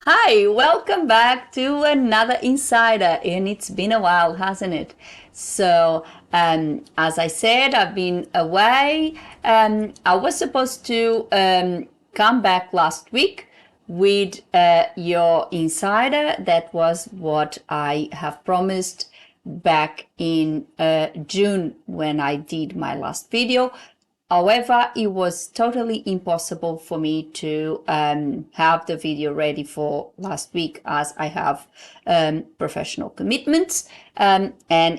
Hi, welcome back to another Insider, and it's been a while, hasn't it? As I said, I've been away. I was supposed to come back last week with your Insider. That was what I have promised back in June when I did my last video. However, it was totally impossible for me to have the video ready for last week as I have professional commitments. And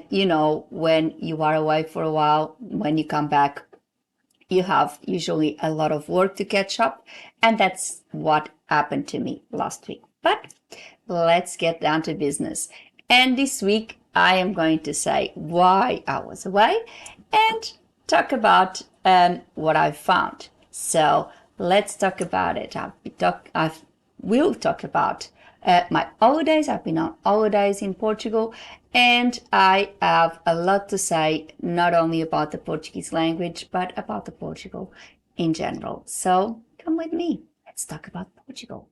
you know, when you are away for a while, when you come back, you have usually a lot of work to catch up. And that's what happened to me last week. But let's get down to business. And this week, I am going to say why I was away and talk about what I found. So let's talk about it. I will talk about my holidays. I've been on holidays in Portugal, and I have a lot to say, not only about the Portuguese language, but about the Portugal in general. So come with me. Let's talk about Portugal.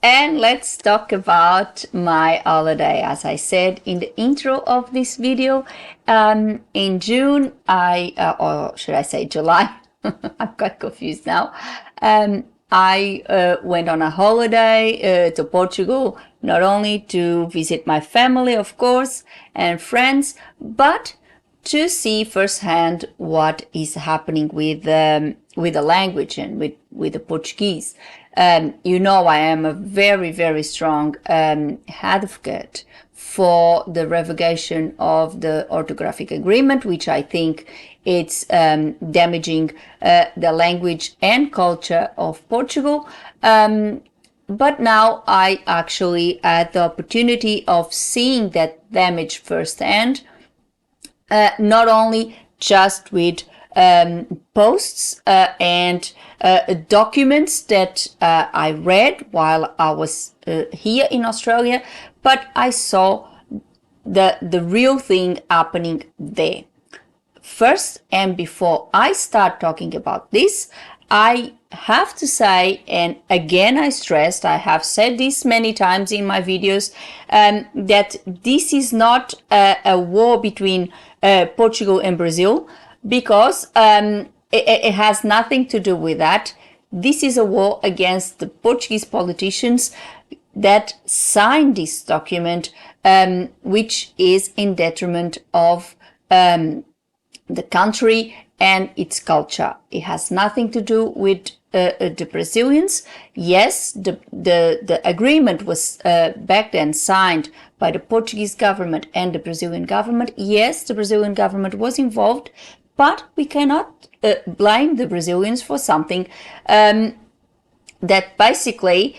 And let's talk about my holiday. As I said in the intro of this video, in June, or should I say July? I'm quite confused now. I went on a holiday to Portugal, not only to visit my family, of course, and friends, but to see firsthand what is happening with the language and with the Portuguese. You know, I am a very, very strong advocate for the revocation of the Orthographic Agreement, which I think it's damaging the language and culture of Portugal. But now I actually had the opportunity of seeing that damage firsthand, not only just with posts and documents that I read while I was here in Australia, but I saw the real thing happening there. First, and before I start talking about this, I have to say, and again I stressed, I have said this many times in my videos, that this is not a war between Portugal and Brazil, because it has nothing to do with that. This is a war against the Portuguese politicians that signed this document, which is in detriment of the country and its culture. It has nothing to do with the Brazilians. Yes, the agreement was back then signed by the Portuguese government and the Brazilian government. Yes, the Brazilian government was involved, but we cannot blame the Brazilians for something that basically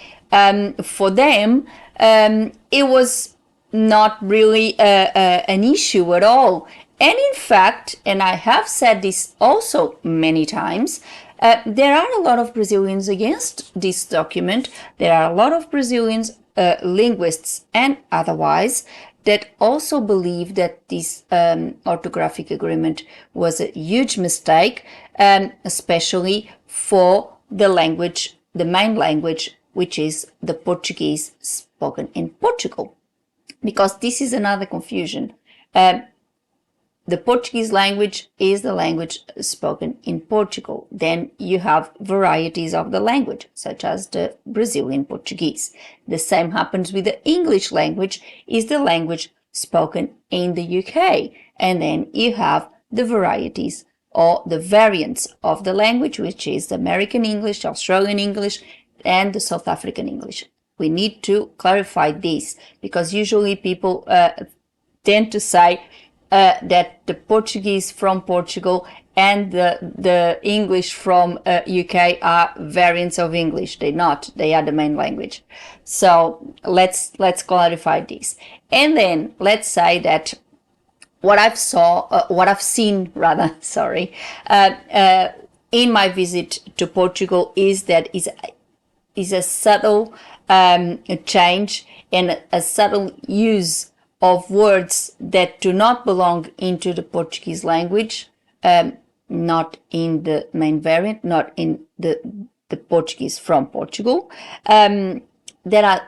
for them it was not really an issue at all. And in fact, and I have said this also many times, there are a lot of Brazilians against this document. There are a lot of Brazilians, linguists and otherwise, that also believe that this orthographic agreement was a huge mistake, especially for the language, the main language, which is the Portuguese spoken in Portugal. Because this is another confusion. The Portuguese language is the language spoken in Portugal. Then you have varieties of the language, such as the Brazilian Portuguese. The same happens with the English language, is the language spoken in the UK. And then you have the varieties or the variants of the language, which is the American English, Australian English, and the South African English. We need to clarify this, because usually people tend to say that the Portuguese from Portugal and the English from UK are variants of English. They're not. They are the main language. So let's clarify this. And then let's say that what I've seen rather, sorry, in my visit to Portugal is that is a subtle change and a subtle use of words that do not belong into the Portuguese language, not in the main variant, not in the the Portuguese from Portugal, that are,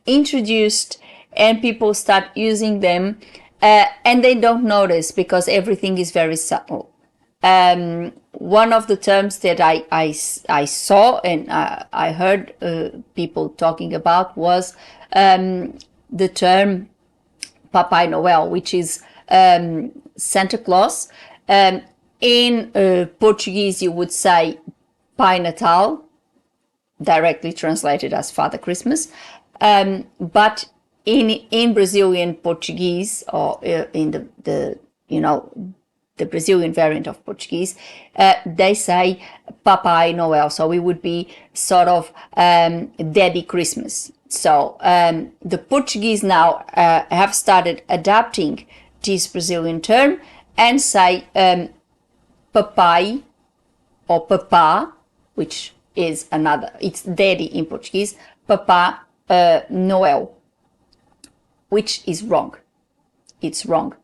introduced, and people start using them, and they don't notice because everything is very subtle. One of the terms that I saw and I heard people talking about was the term Papai Noel, which is Santa Claus. In Portuguese, you would say Pai Natal, directly translated as Father Christmas. But in Brazilian Portuguese, or in the Brazilian variant of Portuguese, they say Papai Noel. So it would be sort of Daddy Christmas. So the Portuguese now have started adapting this Brazilian term and say Papai or Papa, which is it's Daddy in Portuguese, Papa Noel, which is wrong. It's wrong.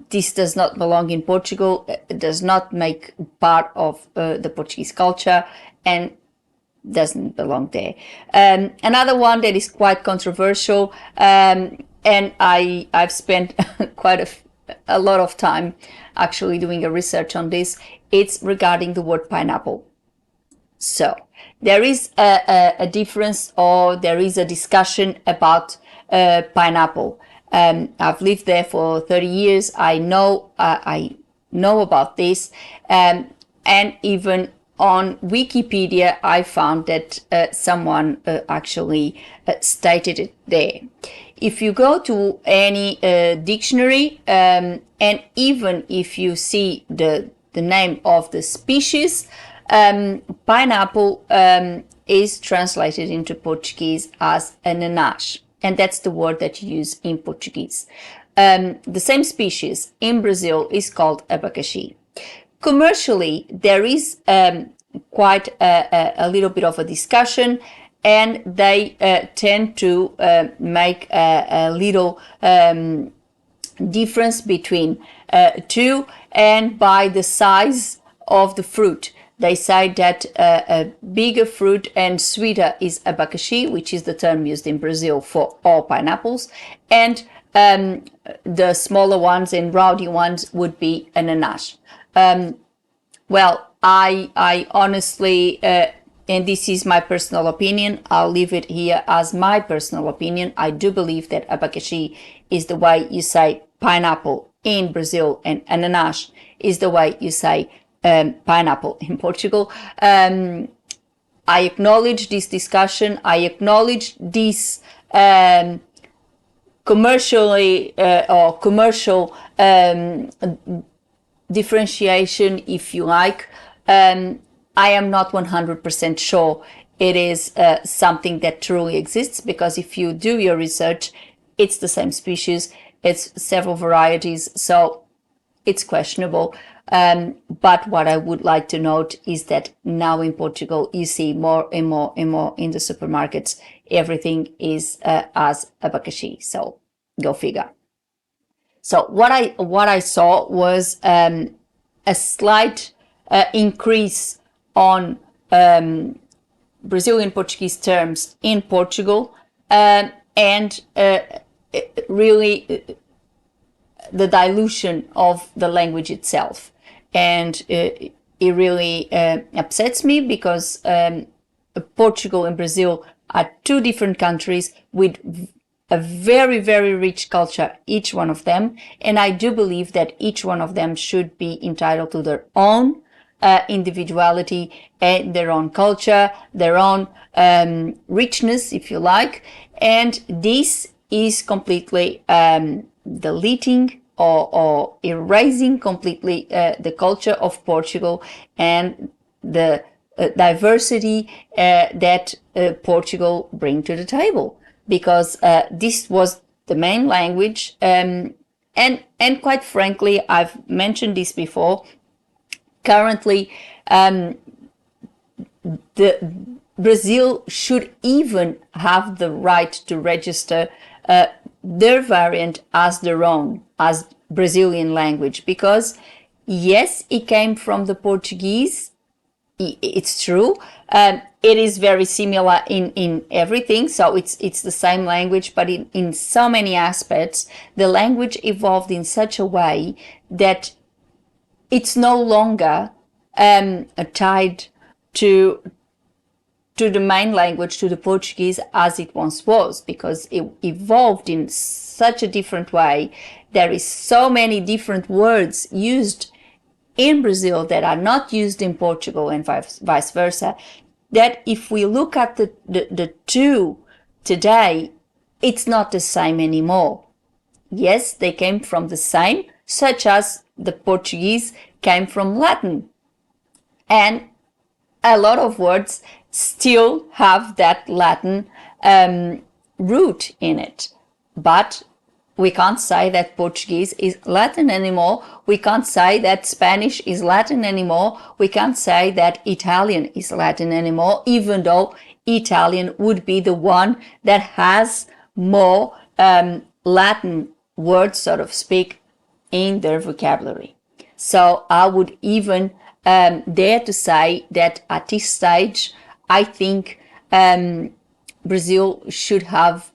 This does not belong in Portugal. It does not make part of the Portuguese culture and doesn't belong there. Another one that is quite controversial, and I've spent quite a lot of time actually doing a research on this. It's regarding the word pineapple. So there is a difference, or there is a discussion about pineapple. I've lived there for 30 years. I know about this, and even on Wikipedia, I found that someone actually stated it there. If you go to any dictionary, and even if you see the name of the species, pineapple is translated into Portuguese as ananás, and that's the word that you use in Portuguese. The same species in Brazil is called abacaxi. Commercially, there is quite a little bit of a discussion, and they tend to make a little difference between two, and by the size of the fruit. They say that a bigger fruit and sweeter is abacaxi, which is the term used in Brazil for all pineapples, and the smaller ones and rowdy ones would be ananás. Well, I honestly, and this is my personal opinion, I'll leave it here as my personal opinion. I do believe that abacaxi is the way you say pineapple in Brazil, and ananás is the way you say pineapple in Portugal. I acknowledge this discussion. I acknowledge this commercially or commercial differentiation, if you like. I am not 100% sure it is something that truly exists, because if you do your research, it's the same species, it's several varieties, so it's questionable. But what I would like to note is that now in Portugal, you see more and more and more in the supermarkets, everything is as abacaxi. So go figure. So what I saw was a slight increase on Brazilian Portuguese terms in Portugal, and really the dilution of the language itself. And it really upsets me, because Portugal and Brazil are two different countries with a very, very rich culture, each one of them. And I do believe that each one of them should be entitled to their own individuality and their own culture, their own richness, if you like. And this is completely deleting or erasing completely the culture of Portugal and the diversity that Portugal bring to the table, because this was the main language, and quite frankly, I've mentioned this before. Currently, Brazil should even have the right to register their variant as their own, as Brazilian language, because yes, it came from the Portuguese. It's true. It is very similar in everything, so it's the same language, but in so many aspects, the language evolved in such a way that it's no longer tied to the main language, to the Portuguese, as it once was, because it evolved in such a different way. There is so many different words used in Brazil that are not used in Portugal, and vice versa, that if we look at the two today, it's not the same anymore. Yes, they came from the same, such as the Portuguese came from Latin. And a lot of words still have that Latin root in it. But we can't say that Portuguese is Latin anymore. We can't say that Spanish is Latin anymore. We can't say that Italian is Latin anymore, even though Italian would be the one that has more Latin words, so to speak, in their vocabulary. So I would even dare to say that at this stage, I think Brazil should have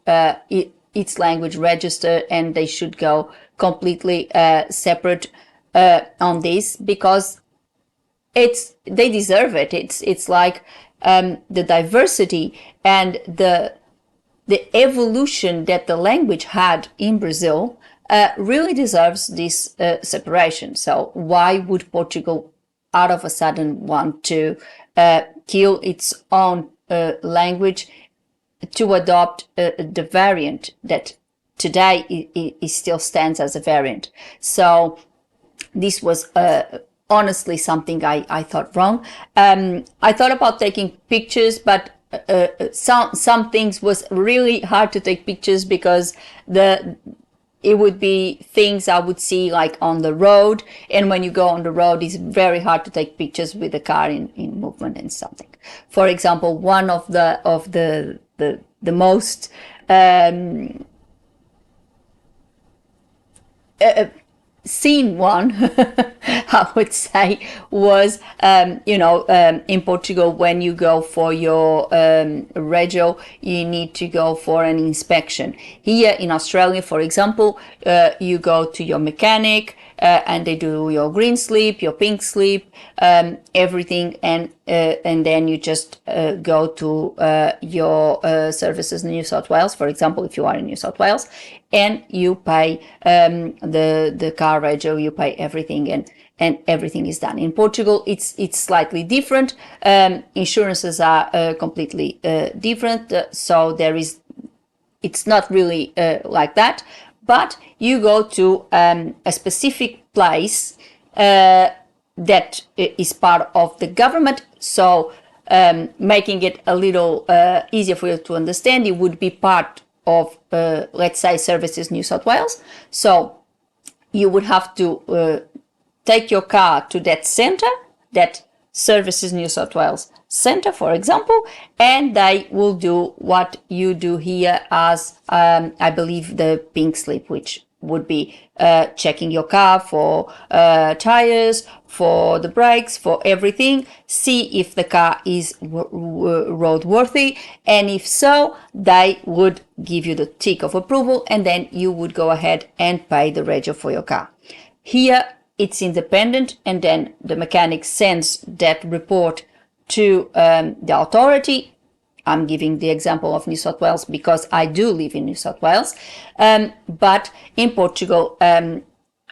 its language registered, and they should go completely separate on this, because they deserve it. It's like the diversity and the evolution that the language had in Brazil really deserves this separation. So why would Portugal out of a sudden want to kill its own language to adopt the variant that today it still stands as a variant? So this was honestly something I thought wrong. I thought about taking pictures, but some things was really hard to take pictures, because it would be things I would see like on the road, and when you go on the road, it's very hard to take pictures with the car in movement and something. For example, one of the most seen one, I would say, was in Portugal, when you go for your radio, you need to go for an inspection. Here in Australia, for example, you go to your mechanic and they do your green slip, your pink slip, everything, and then you just go to your services in New South Wales, for example, if you are in New South Wales, and you pay the car radio, you pay everything, and everything is done. In Portugal, it's slightly different. Insurances are completely different, so it's not really like that. But you go to a specific place that is part of the government, so making it a little easier for you to understand, it would be part of, let's say, Services New South Wales. So you would have to take your car to that center, that Services New South Wales center, for example, and they will do what you do here as, I believe, the pink slip, which would be checking your car for tires, for the brakes, for everything, see if the car is roadworthy, and if so, they would give you the tick of approval, and then you would go ahead and pay the radio for your car. Here it's independent, and then the mechanic sends that report to the authority. I'm giving the example of New South Wales because I do live in New South Wales, but in Portugal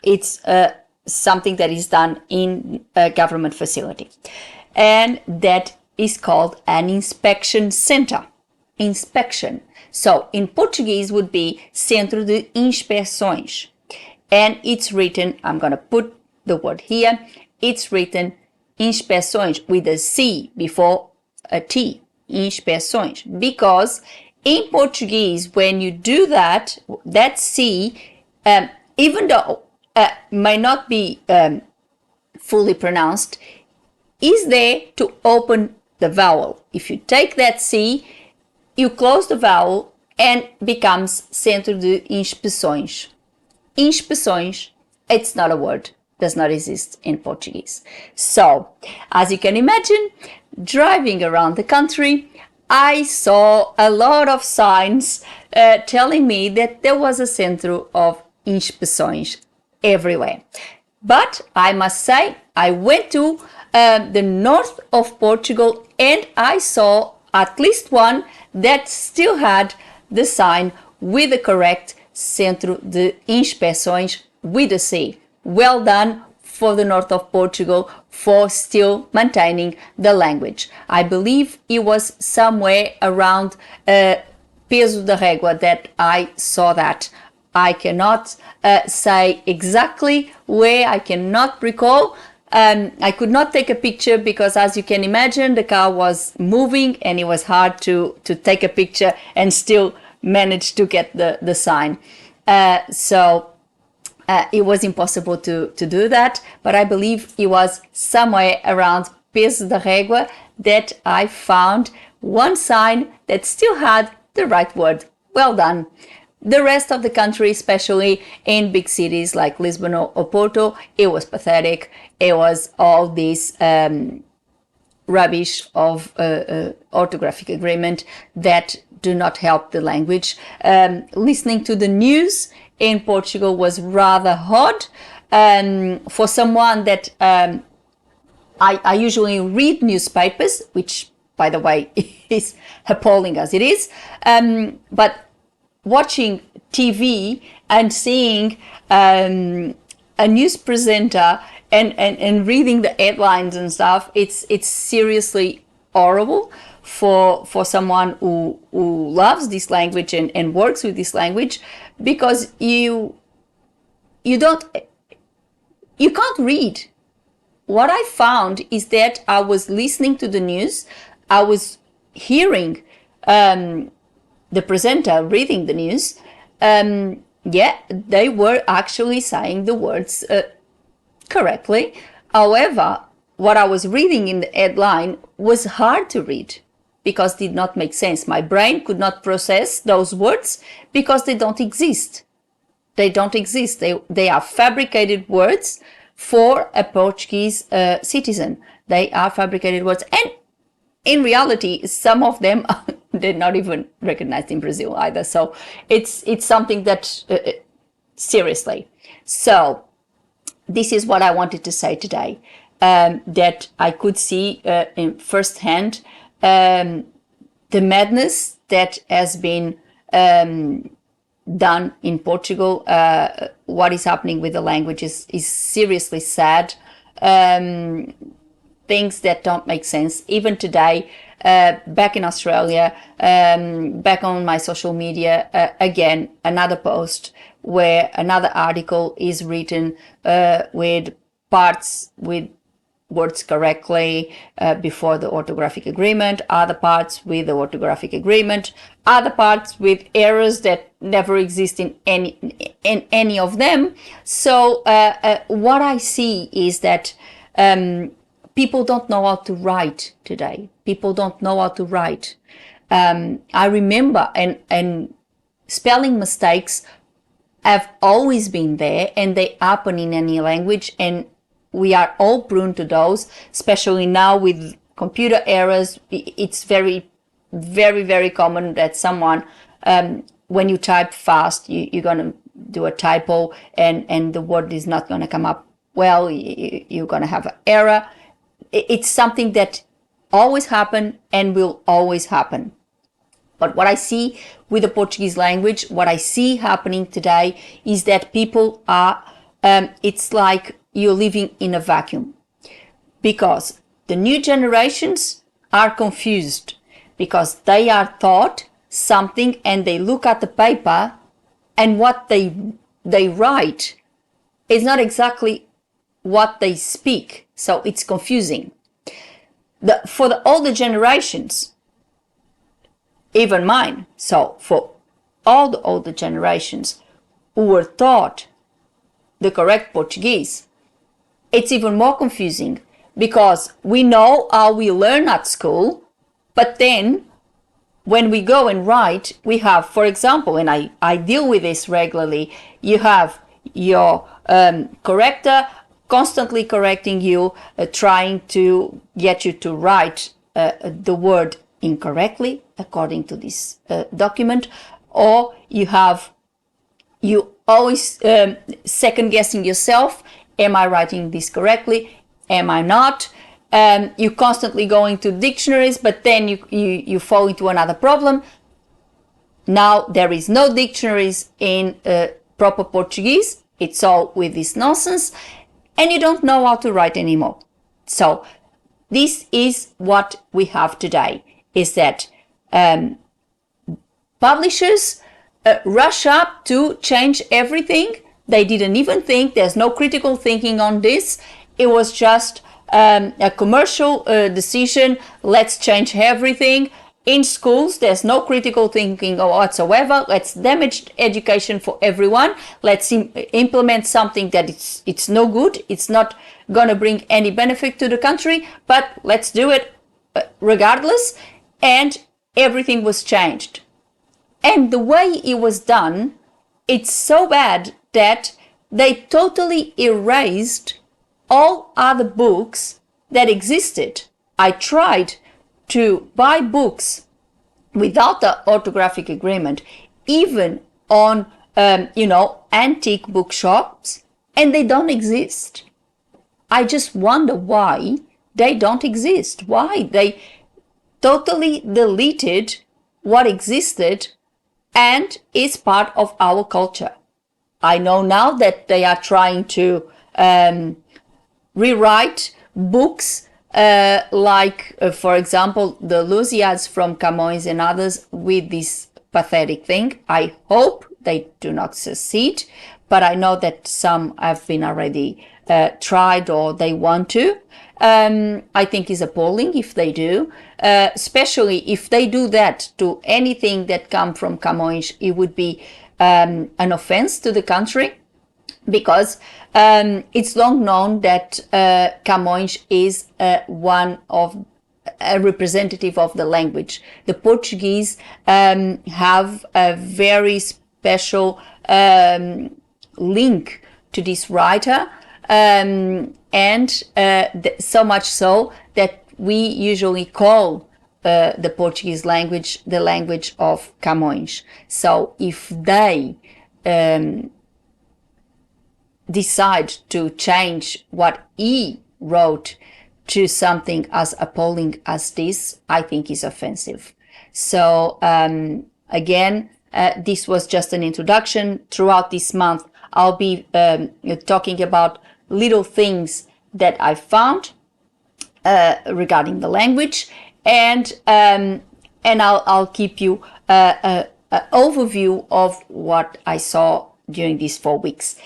it's something that is done in a government facility, and that is called an inspection center. Inspection. So in Portuguese would be Centro de Inspeções, and it's written, I'm going to put the word here, it's written inspeções with a C before a T. Inspeções, because in Portuguese, when you do that C, even though may not be fully pronounced, is there to open the vowel. If you take that C, you close the vowel and becomes Centro de Inspeções. Inspeções, it's not a word. does not exist in Portuguese. So, as you can imagine, driving around the country, I saw a lot of signs telling me that there was a centro of inspeções everywhere. But I must say, I went to the north of Portugal and I saw at least one that still had the sign with the correct Centro de Inspeções with a C. Well done for the north of Portugal for still maintaining the language. I believe it was somewhere around Peso da Régua that I saw that. I cannot say exactly where, I cannot recall. I could not take a picture because, as you can imagine, the car was moving and it was hard to take a picture and still manage to get the sign. So it was impossible to do that, but I believe it was somewhere around Peso da Régua that I found one sign that still had the right word. Well done. The rest of the country, especially in big cities like Lisbon or Porto, it was pathetic. It was all this rubbish of orthographic agreement that do not help the language. Listening to the news in Portugal was rather odd. For someone that I usually read newspapers, which, by the way, is appalling as it is, but watching TV and seeing a news presenter and reading the headlines and stuff, it's seriously horrible for someone who loves this language and works with this language, because you can't read. What I found is that I was listening to the news, I was hearing the presenter reading the news, they were actually saying the words correctly. However, what I was reading in the headline was hard to read because it did not make sense. My brain could not process those words because they don't exist. They don't exist. They are fabricated words for a Portuguese citizen. They are fabricated words. And in reality, some of them they're not even recognized in Brazil either. So it's something that, seriously. So this is what I wanted to say today, that I could see in firsthand the madness that has been done in Portugal. What is happening with the language is seriously sad. Things that don't make sense. Even today, back in Australia, back on my social media, again, another post where another article is written with parts with words correctly before the orthographic agreement, other parts with the orthographic agreement, other parts with errors that never exist in any of them. So what I see is that people don't know how to write today. People don't know how to write. I remember, and spelling mistakes have always been there, and they happen in any language, and we are all prone to those, especially now with computer errors. It's very, very, very common that someone, when you type fast, you're going to do a typo, and the word is not going to come up well. You're going to have an error. It's something that always happened and will always happen. But what I see with the Portuguese language, what I see happening today is that people are, it's like you're living in a vacuum, because the new generations are confused because they are taught something and they look at the paper and what they write is not exactly what they speak. So it's confusing. For the older generations, even mine, so for all the older generations who were taught the correct Portuguese, it's even more confusing, because we know how we learn at school, but then when we go and write, we have, for example, and I deal with this regularly, you have your corrector constantly correcting you, trying to get you to write the word incorrectly according to this document, or you always second guessing yourself. Am I writing this correctly? Am I not? You constantly go into dictionaries, but then you fall into another problem. Now there is no dictionaries in proper Portuguese. It's all with this nonsense, and you don't know how to write anymore. So this is what we have today, is that publishers rush up to change everything. They didn't even think, there's no critical thinking on this. It was just a commercial decision. Let's change everything. In schools, there's no critical thinking whatsoever. Let's damage education for everyone. Let's implement something that it's no good. It's not going to bring any benefit to the country, but let's do it regardless. And everything was changed. And the way it was done, it's so bad that they totally erased all other books that existed. I tried to buy books without the orthographic agreement, even on, antique bookshops, and they don't exist. I just wonder why they don't exist. Why they totally deleted what existed and is part of our culture. I know now that they are trying to rewrite books for example, the Lusiads from Camões and others with this pathetic thing. I hope they do not succeed, but I know that some have been already tried or they want to. I think it's appalling if they do, especially if they do that to anything that comes from Camões. It would be an offense to the country, because it's long known that Camões is one of a representative of the language. The Portuguese have a very special link to this writer, and so much so that we usually call the Portuguese language the language of Camões. So if they decide to change what he wrote to something as appalling as this, I think is offensive. So again, this was just an introduction. Throughout this month, I'll be talking about little things that I found regarding the language, and I'll keep you an overview of what I saw during these 4 weeks.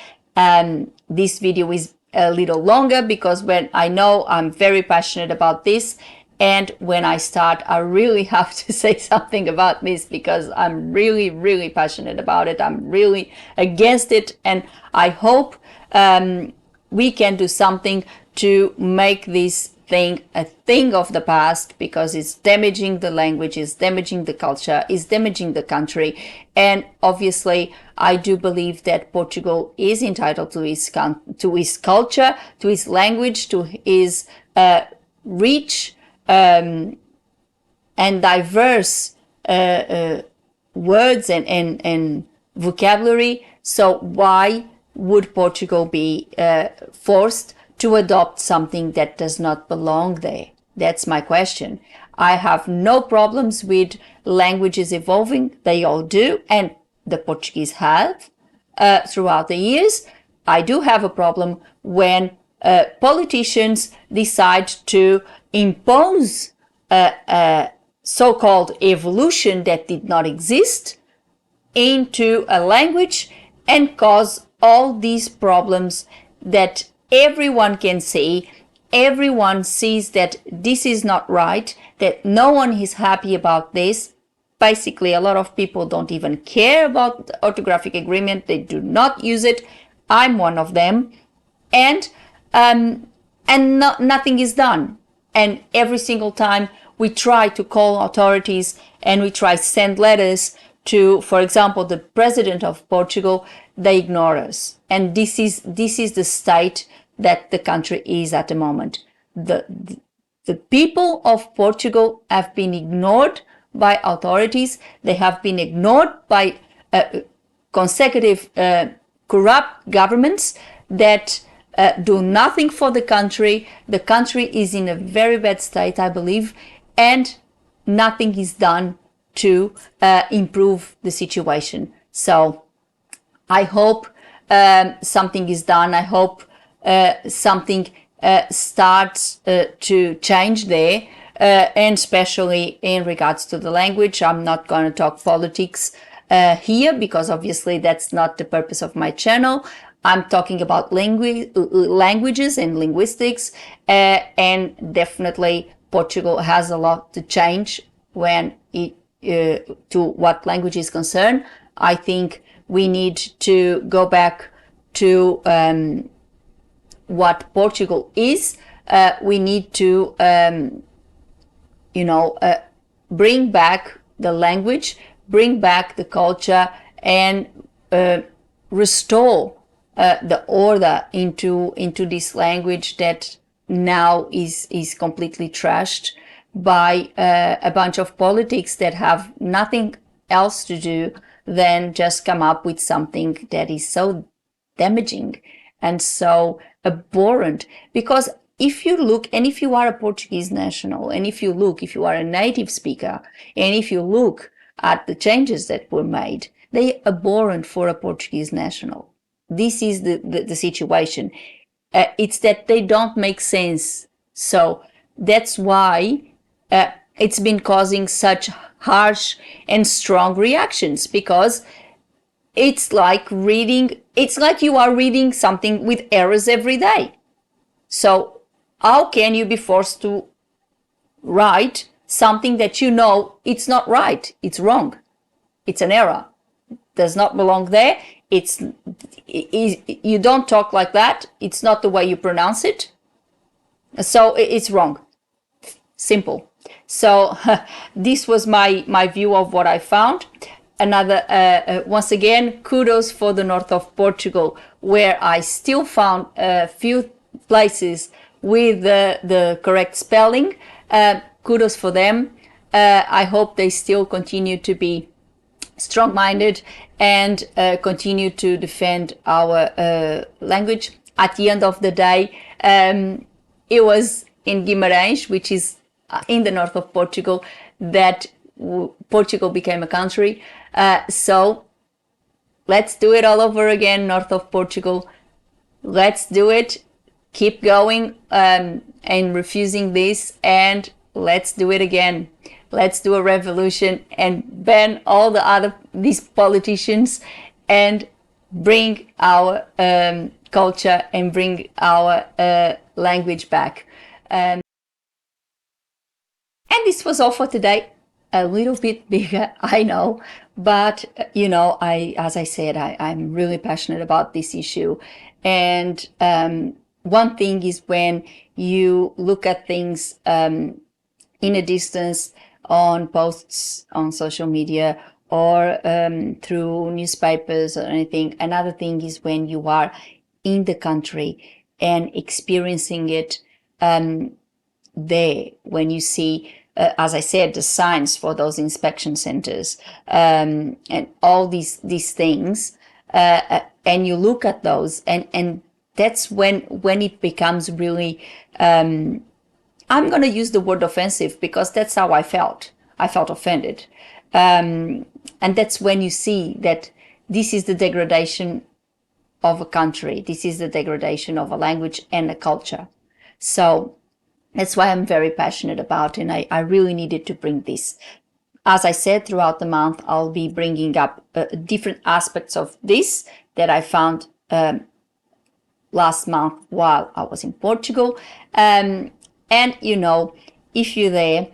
This video is a little longer because when I know I'm very passionate about this, and when I start, I really have to say something about this because I'm really, really passionate about it. I'm really against it, and I hope we can do something to make this thing a thing of the past, because it's damaging the language, it's damaging the culture, it's damaging the country. And obviously I do believe that Portugal is entitled to his culture, to his language, to his rich and diverse words and vocabulary. So why would Portugal be forced to adopt something that does not belong there? That's my question. I have no problems with languages evolving. They all do, and the Portuguese have throughout the years. I do have a problem when politicians decide to impose a so-called evolution that did not exist into a language and cause all these problems that everyone can see. Everyone sees that this is not right, that no one is happy about this. Basically, a lot of people don't even care about the orthographic agreement. They do not use it. I'm one of them. And nothing is done. And every single time we try to call authorities and we try to send letters to, for example, the president of Portugal, they ignore us. And this is the state that the country is at the moment. The people of Portugal have been ignored by authorities. They have been ignored by consecutive corrupt governments that do nothing for the country. The country is in a very bad state, I believe, and nothing is done to improve the situation. So I hope something is done. I hope something starts to change there, and especially in regards to the language. I'm not going to talk politics here, because obviously that's not the purpose of my channel. I'm talking about languages and linguistics, and definitely Portugal has a lot to change when it to what language is concerned. I think we need to go back to what Portugal is. We need to, bring back the language, bring back the culture, and restore the order into this language that now is completely trashed by a bunch of politics that have nothing else to do than just come up with something that is so damaging and so abhorrent. Because if you look, and if you are a Portuguese national, and if you are a native speaker, and if you look at the changes that were made, they are abhorrent for a Portuguese national. This is the situation. It's that they don't make sense. So that's why it's been causing such harsh and strong reactions, because it's like you are reading something with errors every day. So how can you be forced to write something that you know it's not right, it's wrong, it's an error, does not belong there, you don't talk like that, it's not the way you pronounce it, so it's wrong. Simple. So this was my view of what I found. Another, once again, kudos for the north of Portugal, where I still found a few places with the correct spelling. Kudos for them. I hope they still continue to be strong-minded and continue to defend our language. At the end of the day, it was in Guimarães, which is in the north of Portugal, that Portugal became a country. So let's do it all over again, north of Portugal. Let's do it. Keep going and refusing this, and let's do it again. Let's do a revolution and ban all these politicians, and bring our culture and bring our language back. And this was all for today. A little bit bigger, I know, but as I said, I'm really passionate about this issue. And one thing is, when you look at things in a distance, on posts on social media or through newspapers or anything. Another thing is when you are in the country and experiencing it there, when you see, as I said, the signs for those inspection centers and all these things, and you look at those, and that's when it becomes really, I'm going to use the word offensive, because that's how I felt. I felt offended. And that's when you see that this is the degradation of a country. This is the degradation of a language and a culture. So that's why I'm very passionate about it, and I really needed to bring this. As I said, throughout the month, I'll be bringing up different aspects of this that I found last month while I was in Portugal. And, if you're there,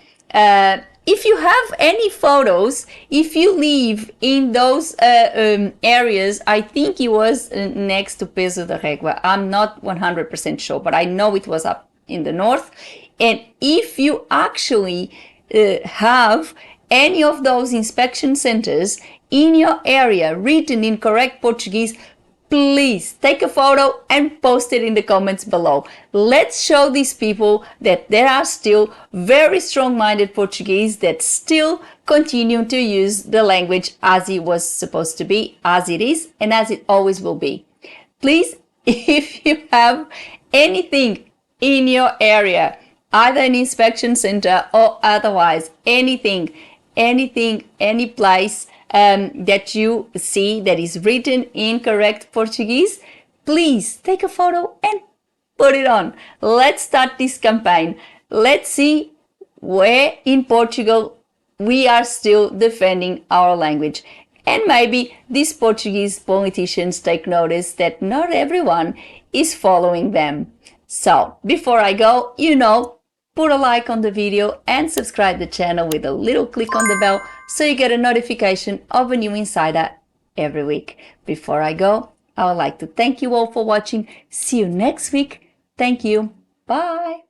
if you have any photos, if you live in those areas, I think it was next to Peso da Régua. I'm not 100% sure, but I know it was up in the north. And if you actually have any of those inspection centers in your area written in correct Portuguese, please take a photo and post it in the comments below. Let's show these people that there are still very strong-minded Portuguese that still continue to use the language as it was supposed to be, as it is, and as it always will be. Please, if you have anything in your area, either an inspection center or otherwise, anything, any place that you see that is written in correct Portuguese, please take a photo and put it on. Let's start this campaign. Let's see where in Portugal we are still defending our language. And maybe these Portuguese politicians take notice that not everyone is following them. So before I go, put a like on the video and subscribe the channel with a little click on the bell so you get a notification of a new insider every week. Before I go, I would like to thank you all for watching. See you next week. Thank you. Bye.